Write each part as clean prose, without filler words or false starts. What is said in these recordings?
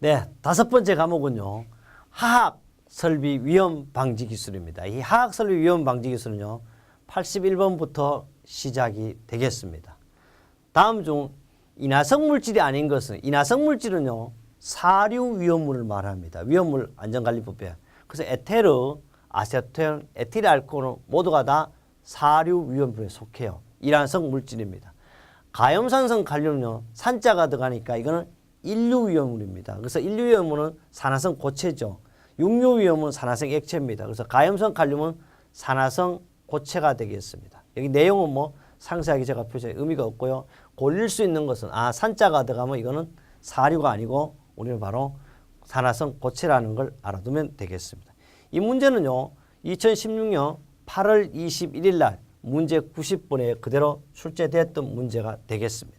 네, 다섯 번째 과목은요. 화학 설비 위험 방지 기술입니다. 이 화학 설비 위험 방지 기술은요. 81번부터 시작이 되겠습니다. 다음 중 인화성 물질이 아닌 것은, 인화성 물질은요. 사류 위험물을 말합니다. 위험물 안전관리법에. 그래서 에테르, 아세톤, 에틸알코올은 모두가 다 사류 위험물에 속해요. 인화성 물질입니다. 가염산성 칼륨은요. 산자가 들어가니까 이거는 인류 위험물입니다. 그래서 인류 위험물은 산화성 고체죠. 육류 위험은 산화성 액체입니다. 그래서 가염성 칼륨은 산화성 고체가 되겠습니다. 여기 내용은 뭐 상세하게 제가 표시해 의미가 없고요. 골릴 수 있는 것은 산자가 들어가면 이거는 사류가 아니고 우리는 바로 산화성 고체라는 걸 알아두면 되겠습니다. 이 문제는요. 2016년 8월 21일 날 문제 90번에 그대로 출제됐던 문제가 되겠습니다.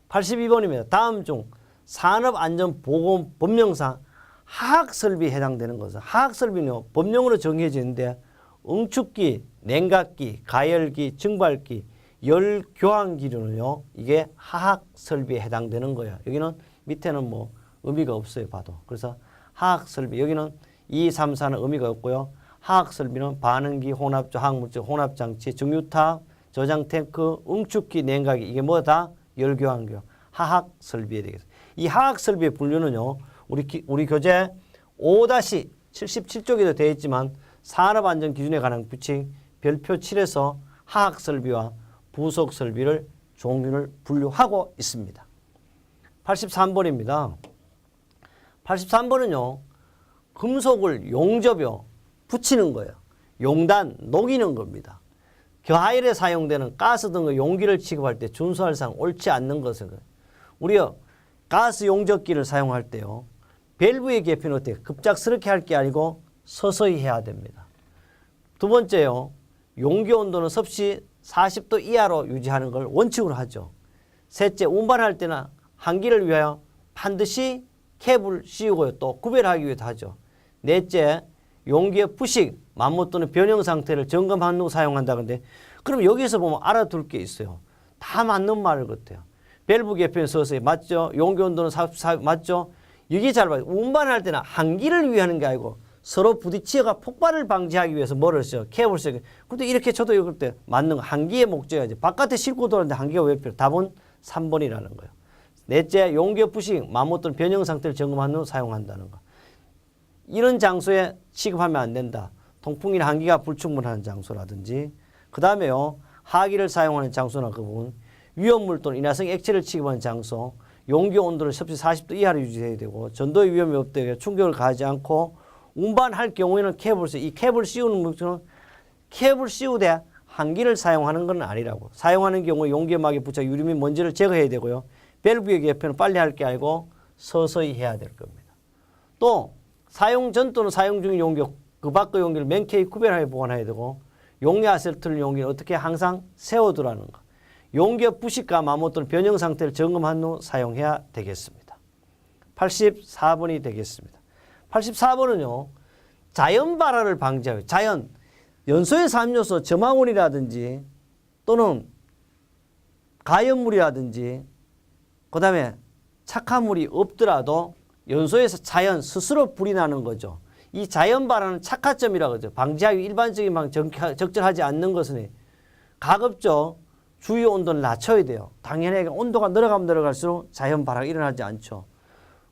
82번입니다. 다음 중 산업안전보건법령상 화학설비에 해당되는 것은, 화학설비는 법령으로 정해지는데 응축기, 냉각기, 가열기, 증발기, 열교환기류는요. 이게 화학설비에 해당되는 거예요. 여기는 밑에는 뭐 의미가 없어요. 봐도. 그래서 화학설비, 여기는 2, 3, 4는 의미가 없고요. 화학설비는 반응기, 혼합조, 화학물질, 혼합장치, 정유탑, 저장탱크, 응축기, 냉각기, 이게 뭐다? 열교환기류, 화학설비에 되겠습니다. 이 화학설비의 분류는요. 우리 교재 5-77쪽에도 되어 있지만 산업안전기준에 관한 규칙 별표 7에서 화학설비와 부속설비를 종류를 분류하고 있습니다. 83번입니다. 83번은요. 금속을 용접요. 붙이는 거예요. 용단, 녹이는 겁니다. 겨하일에 사용되는 가스 등의 용기를 취급할 때 준수할 사항 옳지 않는 것은, 우리요. 가스 용접기를 사용할 때요. 밸브의 개편은 어떻게 급작스럽게 할 게 아니고 서서히 해야 됩니다. 두 번째요. 용기 온도는 섭씨 40도 이하로 유지하는 걸 원칙으로 하죠. 셋째, 운반할 때나 환기를 위하여 반드시 캡을 씌우고 또 구별하기 위해서 하죠. 넷째, 용기의 부식, 만무 또는 변형 상태를 점검한 후 사용한다. 근데 그럼 여기서 보면 알아둘 게 있어요. 다 맞는 말 같아요. 밸브 개편 서서히 맞죠? 용기 온도는 맞죠? 이게 잘 봐요. 운반할 때는 환기를 위하는 게 아니고 서로 부딪히어가 폭발을 방지하기 위해서 뭐를 써요? 캡을 써요. 근데 이렇게 쳐도 이럴 때 맞는 거, 환기의 목적이지. 바깥에 싣고 돌아오는데 환기가 왜 필요? 답은 3번이라는 거예요. 넷째, 용기의 부식, 만무 또는 변형 상태를 점검한 후 사용한다는 거. 이런 장소에 취급하면 안 된다. 통풍이나 환기가 불충분한 장소라든지, 그 다음에요. 하기를 사용하는 장소나 그 부분, 위험물 또는 인화성 액체를 취급하는 장소, 용기 온도를 섭씨 40도 이하로 유지해야 되고, 전도의 위험이 없되게 충격을 가하지 않고, 운반할 경우에는 캡을 씌워. 이 캡을 씌우는 목적은 캡을 씌우되 환기를 사용하는 건 아니라고. 사용하는 경우에 용기의 막에 붙여 유리 및 먼지를 제거해야 되고요. 밸브의 개편은 빨리 할 게 아니고 서서히 해야 될 겁니다. 또 사용 전 또는 사용 중인 용기, 그 밖의 용기를 명쾌히 구별하여 보관해야 되고, 용기 아세톨 용기는 어떻게 항상 세워두라는 거. 용기의 부식과 마모 또는 변형 상태를 점검한 후 사용해야 되겠습니다. 84번이 되겠습니다. 84번은요. 자연 발화를 방지하여, 자연, 연소의 3요소 점화물이라든지 또는 가연물이라든지 그 다음에 착화물이 없더라도 연소에서 자연 스스로 불이 나는 거죠. 이 자연 발화는 착화점이라고 하죠. 방지하기 일반적인 적절하지 않는 것은 가급적 주요 온도를 낮춰야 돼요. 당연히 온도가 내려가면 내려갈수록 자연 발화가 일어나지 않죠.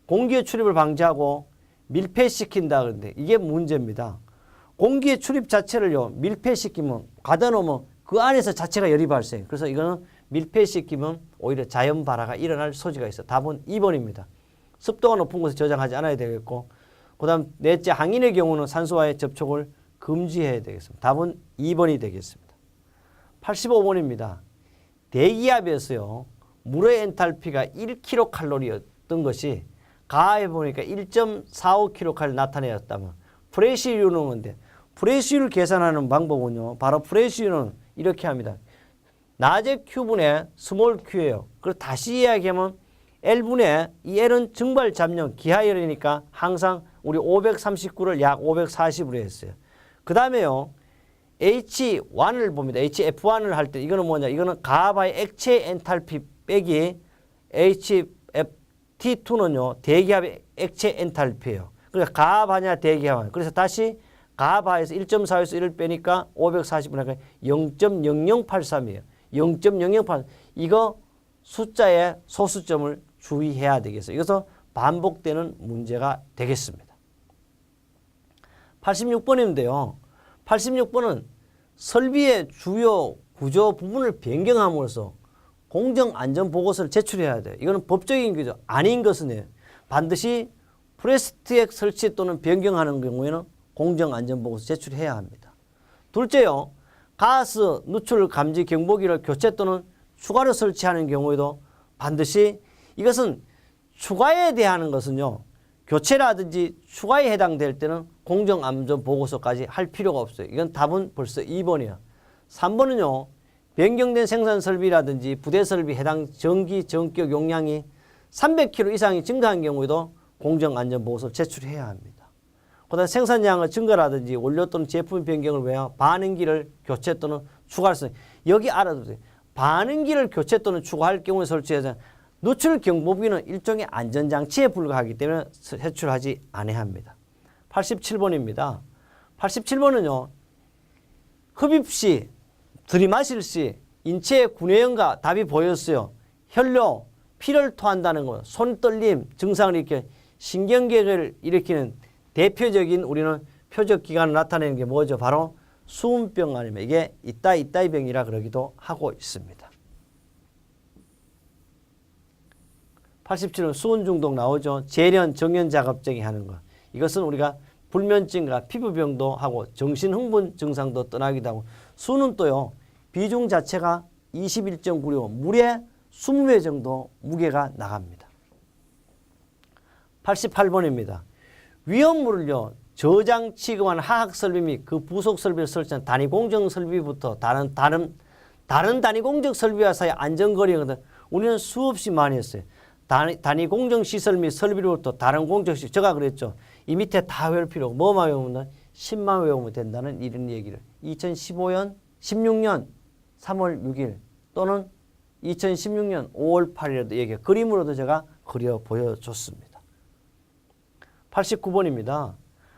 공기의 출입을 방지하고 밀폐시킨다 그러는데 이게 문제입니다. 공기의 출입 자체를요. 밀폐시키면 가둬놓으면 그 안에서 자체가 열이 발생해요. 그래서 이거는 밀폐시키면 오히려 자연 발화가 일어날 소지가 있어요. 답은 2번입니다. 습도가 높은 곳에 저장하지 않아야 되겠고, 그 다음 넷째, 항인의 경우는 산소와의 접촉을 금지해야 되겠습니다. 답은 2번이 되겠습니다. 85번입니다. 대기압에서요. 물의 엔탈피가 1kcal였던 것이 가해 보니까 1.45kcal 나타내었다면 프레시유는 뭔데? 프레시유를 계산하는 방법은요. 바로 프레시유는 이렇게 합니다. 낮의 Q분의 스몰 Q예요. 그리고 다시 이야기하면 L분의 이 L은 증발 잡력 기하열이니까 항상 우리 539를 약 540으로 했어요. 그 다음에요. H1을 봅니다. HF1을 할 때 이거는 뭐냐? 이거는 가바의 액체 엔탈피 빼기 HF T2는요, 대기압의 액체 엔탈피예요. 그러니까 가압하냐 대기압하냐. 그래서 다시 가압하에서 1.4에서 1을 빼니까 540분의 0.0083이에요. 0.0083. 이거 숫자의 소수점을 주의해야 되겠어요. 이것은 반복되는 문제가 되겠습니다. 86번인데요. 86번은 설비의 주요 구조 부분을 변경함으로써 공정안전보고서를 제출해야 돼요. 이거는 법적인 거죠. 아닌 것은 반드시 프레스트액 설치 또는 변경하는 경우에는 공정안전보고서 제출해야 합니다. 둘째요. 가스 누출 감지 경보기를 교체 또는 추가로 설치하는 경우에도 반드시 이것은 추가에 대한 것은요. 교체라든지 추가에 해당될 때는 공정안전보고서까지 할 필요가 없어요. 이건 답은 벌써 2번이야. 3번은요. 변경된 생산설비라든지 부대설비 해당 전기 전격 용량이 300kg 이상이 증가한 경우에도 공정안전보고서 제출해야 합니다. 그다음 생산량의 증가라든지 원료 또는 제품 변경을 위하여 반응기를 교체 또는 추가할 수 여기 알아두세요. 반응기를 교체 또는 추가할 경우에 설치해서 누출 경보기는 일종의 안전장치에 불과하기 때문에 제출하지 아니합니다. 87번입니다. 87번은요. 흡입 시, 들이마실 시 인체의 구내염과 답이 보였어요. 혈뇨, 피를 토한다는 것, 손떨림 증상을 일으켜 신경계를 일으키는 대표적인 우리는 표적 기관을 나타내는 게 뭐죠? 바로 수은병 아니면 이게 이따이 병이라 그러기도 하고 있습니다. 87은 수은 중독 나오죠. 재련, 정연 작업증이 하는 것. 이것은 우리가 불면증과 피부병도 하고 정신흥분 증상도 떠나기도 하고 수는 또요. 비중 자체가 21.96 물에 20회 정도 무게가 나갑니다. 88번입니다. 위험물을요. 저장 취급한 화학설비 및 그 부속설비를 설치한 단위공정설비부터 다른 단위공정 설비와 사이 안전거리거든. 우리는 수없이 많이 했어요. 단위공정시설 및 설비로부터 다른 공정시설. 제가 그랬죠. 이 밑에 다 외울 필요 없고 뭐만 외우면 10만 외우면 된다는 이런 얘기를 2016년 3월 6일 또는 2016년 5월 8일에도 얘기해 그림으로도 제가 그려 보여줬습니다. 89번입니다.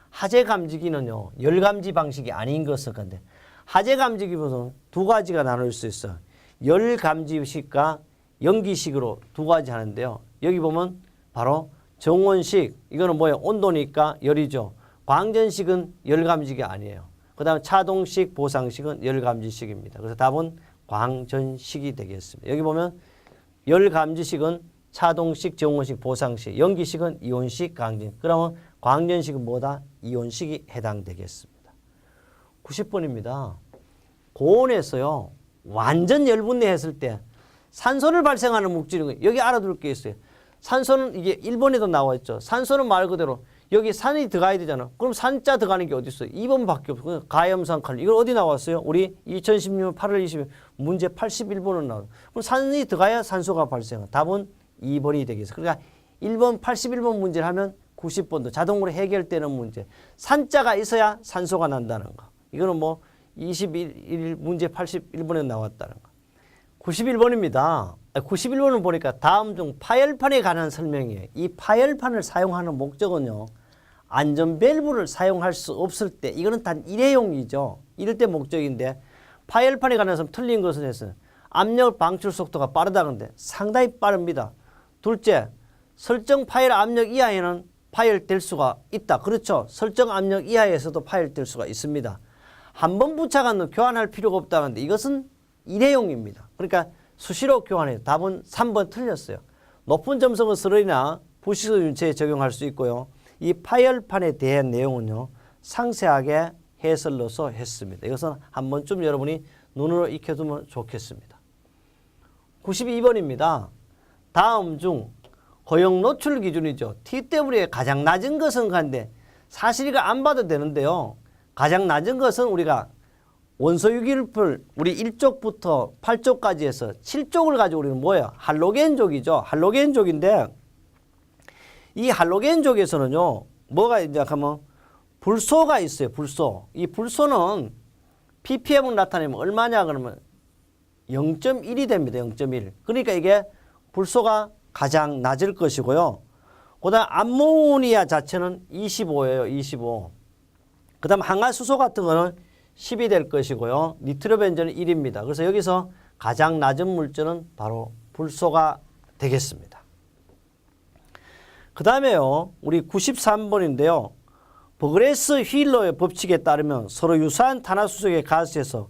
하재 감지기는요. 열 감지 방식이 아닌 것을 건데 하재 감지기는 두 가지가 나눌 수 있어요. 열 감지식과 연기식으로 두 가지 하는데요. 여기 보면 바로 정원식 이거는 뭐예요? 온도니까 열이죠. 광전식은 열 감지기가 아니에요. 그 다음에 차동식, 보상식은 열 감지식입니다. 그래서 답은 광전식이 되겠습니다. 여기 보면 열 감지식은 차동식, 정원식, 보상식, 연기식은 이온식, 강전. 그러면 광전식은 뭐다? 이온식이 해당되겠습니다. 90번입니다. 고온에서요. 완전 열분해 했을 때 산소를 발생하는 물질은 여기 알아둘 게 있어요. 산소는 이게 1번에도 나와 있죠. 산소는 말 그대로 여기 산이 들어가야 되잖아. 그럼 산자 들어가는 게 어디 있어요? 2번밖에 없어요. 가염산 칼륨. 이걸 어디 나왔어요? 우리 2016년 8월 20일 문제 81번은 나와요. 그럼 산이 들어가야 산소가 발생해요. 답은 2번이 되겠어요. 그러니까 1번 81번 문제를 하면 90번도 자동으로 해결되는 문제. 산자가 있어야 산소가 난다는 거. 이거는 뭐 21일 문제 81번에 나왔다는 거. 91번입니다. 91번을 보니까 다음 중 파열판에 관한 설명이에요. 이 파열판을 사용하는 목적은요. 안전 밸브를 사용할 수 없을 때 이거는 단 일회용이죠. 이럴 때 목적인데 파열판에 관해서 틀린 것은 해서 압력 방출 속도가 빠르다는데 상당히 빠릅니다. 둘째, 설정 파열 압력 이하에는 파열될 수가 있다. 그렇죠. 설정 압력 이하에서도 파열될 수가 있습니다. 한 번 부착하면 교환할 필요가 없다는데 이것은 일회용입니다. 그러니까 수시로 교환해요. 답은 3번 틀렸어요. 높은 점성의 슬러리나 부식성 윤체에 적용할 수 있고요. 이 파열판에 대한 내용은요. 상세하게 해설로서 했습니다. 이것은 한 번쯤 여러분이 눈으로 익혀두면 좋겠습니다. 92번입니다. 다음 중 허용 노출 기준이죠. TW의 가장 낮은 것은 간데 사실 이거 안 봐도 되는데요. 가장 낮은 것은 우리가 원소 유기물을 우리 1쪽부터 8쪽까지 해서 7쪽을 가지고 우리는 뭐예요? 할로겐족이죠. 할로겐족인데 이 할로겐족에서는요. 뭐가 이제 하면 불소가 있어요. 불소. 이 불소는 ppm을 나타내면 얼마냐 그러면 0.1이 됩니다. 0.1. 그러니까 이게 불소가 가장 낮을 것이고요. 그 다음 암모니아 자체는 25예요. 25. 그 다음 항화수소 같은 거는 10이 될 것이고요. 니트로벤전은 1입니다. 그래서 여기서 가장 낮은 물질은 바로 불소가 되겠습니다. 그 다음에요. 우리 93번인데요. 버그레스 휠러의 법칙에 따르면 서로 유사한 탄화수소의 가스에서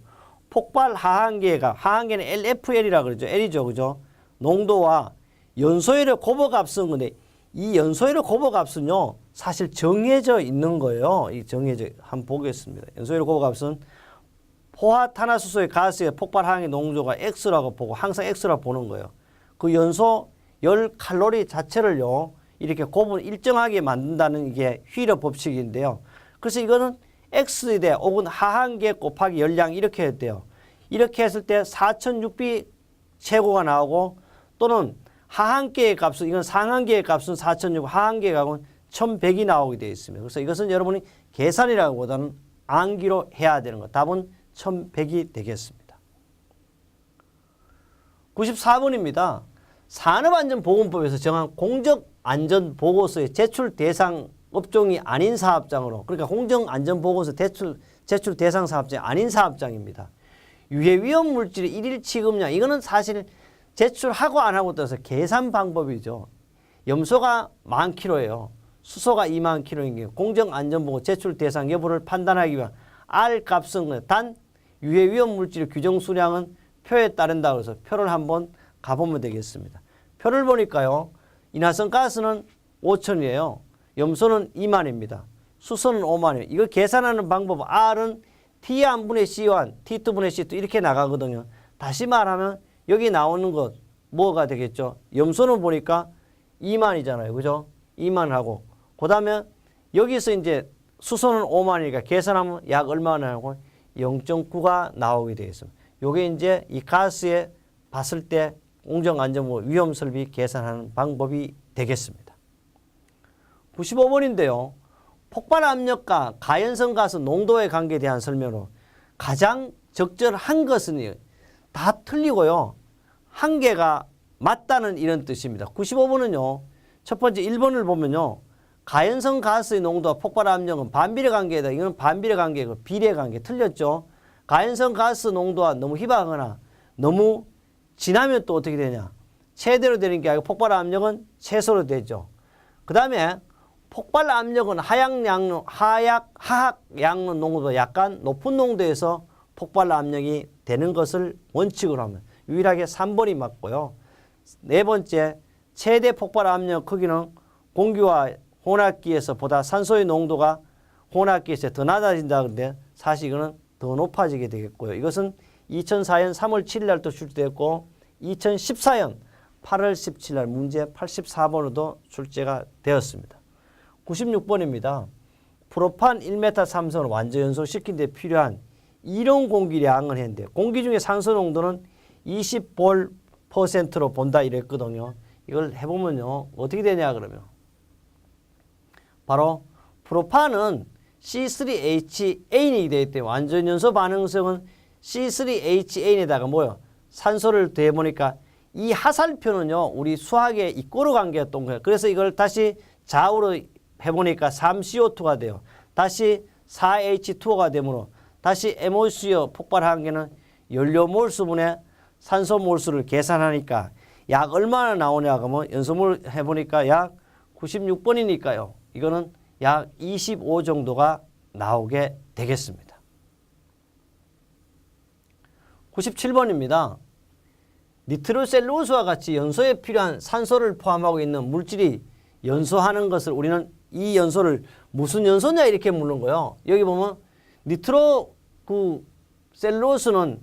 폭발 하한계가, 하한계는 LFL이라 그러죠. L이죠. 그죠? 농도와 연소율의 곱어값은 근데 이 연소율의 곱어값은요. 사실 정해져 있는 거예요. 이 정해져, 한번 보겠습니다. 연소율의 곱어값은 포화탄화수소의 가스의 폭발 하한계 농도가 X라고 보고 항상 X라고 보는 거예요. 그 연소 열 칼로리 자체를요. 이렇게 곱은 일정하게 만든다는 이게 휠러 법칙인데요. 그래서 이거는 X에 대해 혹은 하한계 곱하기 열량 이렇게 했대요. 이렇게 했을 때 4006B 최고가 나오고 또는 하한계의 값은 이건 상한계의 값은 4006, 하한계의 값은 1100이 나오게 되어 있습니다. 그래서 이것은 여러분이 계산이라기보다는 암기로 해야 되는 것. 답은 1100이 되겠습니다. 94번입니다. 산업안전보건법에서 정한 공정안전보고서의 제출 대상 업종이 아닌 사업장으로, 그러니까 공정안전보고서 제출 대상 사업장이 아닌 사업장입니다. 유해위험 물질의 일일 취급량, 이거는 사실 제출하고 안 하고 따라서 계산 방법이죠. 염소가 10,000kg예요. 수소가 20,000kg인 경우 공정안전보고 제출 대상 여부를 판단하기 위한 R 값은 단 유해위험 물질의 규정 수량은 표에 따른다 그래서 표를 한번 가보면 되겠습니다. 표를 보니까요. 인화성 가스는 5,000이에요. 염소는 20,000입니다. 수소는 50,000이에요. 이걸 계산하는 방법은 R은 T1분의 C1, T2분의 C2 이렇게 나가거든요. 다시 말하면 여기 나오는 것 뭐가 되겠죠? 염소는 보니까 20,000이잖아요. 그죠? 20,000하고 그 다음에 여기서 이제 수소는 50,000이니까 계산하면 약 얼마나 나오고 0.9가 나오게 되겠습니다. 요게 이제 이 가스에 봤을 때 공정안전보고 위험설비 계산하는 방법이 되겠습니다. 95번인데요. 폭발압력과 가연성 가스 농도의 관계에 대한 설명으로 가장 적절한 것은 다 틀리고요. 한계가 맞다는 이런 뜻입니다. 95번은요. 첫 번째 1번을 보면요. 가연성 가스의 농도와 폭발압력은 반비례 관계다. 이건 반비례 관계고 비례 관계 틀렸죠. 가연성 가스 농도가 너무 희박하거나 너무 진하면 또 어떻게 되냐. 최대로 되는 게 아니고 폭발압력은 최소로 되죠. 그 다음에 폭발압력은 하학양론 농도보다 약간 높은 농도에서 폭발압력이 되는 것을 원칙으로 하면 유일하게 3번이 맞고요. 네 번째, 최대 폭발압력 크기는 공기와 혼합기에서 보다 산소의 농도가 혼합기에서 더 낮아진다. 그런데 사실 이거는 더 높아지게 되겠고요. 이것은 2004년 3월 7일 날 또 출제됐고 2014년 8월 17일 날 문제 84번으로도 출제가 되었습니다. 96번입니다. 프로판 1m 삼성을 완전 연소시킨 데 필요한 이론 공기량을 했는데 공기 중에 산소 농도는 20%로 본다 이랬거든요. 이걸 해보면요. 어떻게 되냐 그러면 바로 프로판은 C3H8이 되기 때문에 완전 연소 반응성은 C3H8에다가 뭐요? 산소를 더해보니까 이 하살표는요. 우리 수학의 이꼬르 관계였던 거예요. 그래서 이걸 다시 좌우로 해보니까 3CO2가 돼요. 다시 4H2O가 되므로 다시 MOC의 폭발 한계는 연료 몰수분의 산소 몰수를 계산하니까 약 얼마나 나오냐 그러면 연소물 해보니까 약 96번이니까요. 이거는 약 25 정도가 나오게 되겠습니다. 97번입니다. 니트로셀루로스와 같이 연소에 필요한 산소를 포함하고 있는 물질이 연소하는 것을 우리는 이 연소를 무슨 연소냐 이렇게 묻는 거예요. 여기 보면 니트로 셀루로스는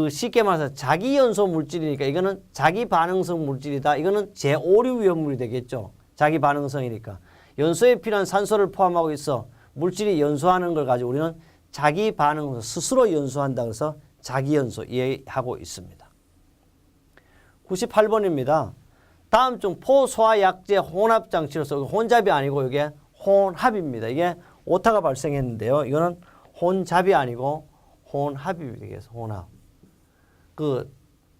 쉽게 말해서 자기 연소 물질이니까 이거는 자기 반응성 물질이다. 이거는 제5류 위험물이 되겠죠. 자기 반응성이니까. 연소에 필요한 산소를 포함하고 있어 물질이 연소하는 걸 가지고 우리는 자기 반응성 스스로 연소한다. 그래서 자기 연소 이해하고 있습니다. 98번입니다. 다음 중 포소화약제 혼합장치로서 혼잡이 아니고 이게 혼합입니다. 이게 오타가 발생했는데요. 이거는 혼잡이 아니고 혼합이 되겠어. 혼합.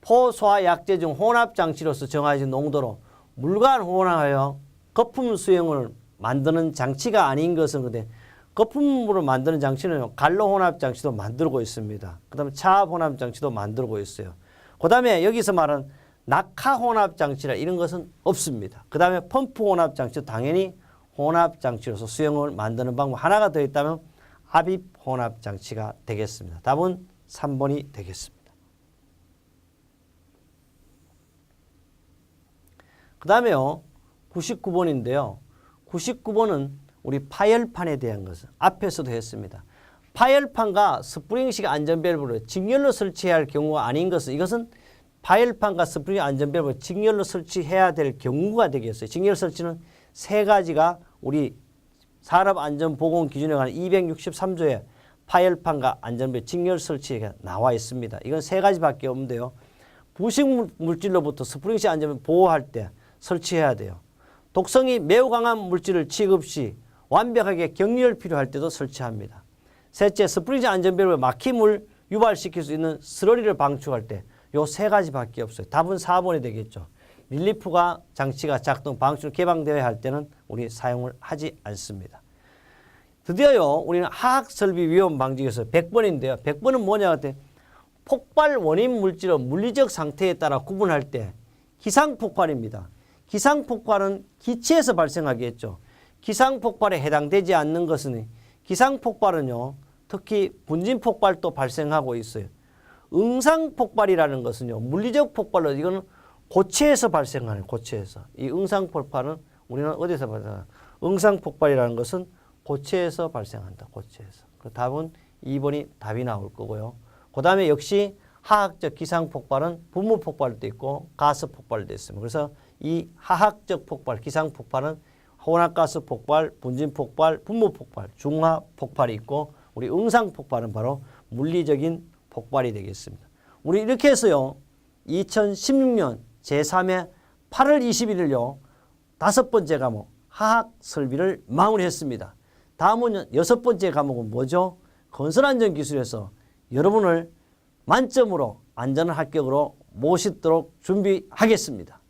포소화약제 중 혼합장치로서 정해진 농도로 물과 혼합하여 거품 수용을 만드는 장치가 아닌 것은 근데 거품으로 만드는 장치는 갈로 혼합 장치도 만들고 있습니다. 그 다음에 차압 혼합 장치도 만들고 있어요. 그 다음에 여기서 말하는 낙하 혼합 장치라 이런 것은 없습니다. 그 다음에 펌프 혼합 장치도 당연히 혼합 장치로서 수용을 만드는 방법 하나가 더 있다면 압입 혼합 장치가 되겠습니다. 답은 3번이 되겠습니다. 그 다음에요 99번인데요. 99번은 우리 파열판에 대한 것은 앞에서도 했습니다. 파열판과 스프링식 안전밸브를 직렬로 설치해야 할 경우가 아닌 것은 이것은 파열판과 스프링 안전밸브를 직렬로 설치해야 될 경우가 되겠어요. 직렬 설치는 세 가지가 우리 산업안전보건기준에 관한 263조에 파열판과 안전밸브 직렬 설치가 나와 있습니다. 이건 세 가지밖에 없는데요. 부식물질로부터 스프링식 안전밸브 보호할 때 설치해야 돼요. 독성이 매우 강한 물질을 취급 시 완벽하게 격리를 필요할 때도 설치합니다. 셋째, 스프링식 안전밸브를 막힘을 유발시킬 수 있는 스러리를 방출할 때 요 세 가지밖에 없어요. 답은 4번이 되겠죠. 릴리프가 장치가 작동, 방출, 개방되어야 할 때는 우리 사용을 하지 않습니다. 드디어요, 우리는 하학설비 위험 방지에서 100번인데요. 100번은 뭐냐 할 때 폭발 원인 물질의 물리적 상태에 따라 구분할 때 기상폭발입니다. 기상폭발은 기체에서 발생하겠죠. 기상폭발에 해당되지 않는 것은 기상폭발은요, 특히 분진폭발도 발생하고 있어요. 응상폭발이라는 것은요, 물리적 폭발로 이거는 고체에서 발생하는 고체에서. 이 응상폭발은 우리는 어디서 발생하나? 응상폭발이라는 것은 고체에서 발생한다. 고체에서. 그 답은 2번이 답이 나올 거고요. 그 다음에 역시 화학적 기상폭발은 분무폭발도 있고 가스폭발도 있습니다. 그래서 이 화학적 폭발, 기상폭발은 혼합가스 폭발, 분진폭발, 분무폭발, 중화폭발이 있고 우리 응상폭발은 바로 물리적인 폭발이 되겠습니다. 우리 이렇게 해서요. 2016년 제3회 8월 21일요. 5번째 과목 화학설비를 마무리했습니다. 다음은 6번째 과목은 뭐죠? 건설안전기술에서 여러분을 만점으로 안전한 합격으로 모시도록 준비하겠습니다.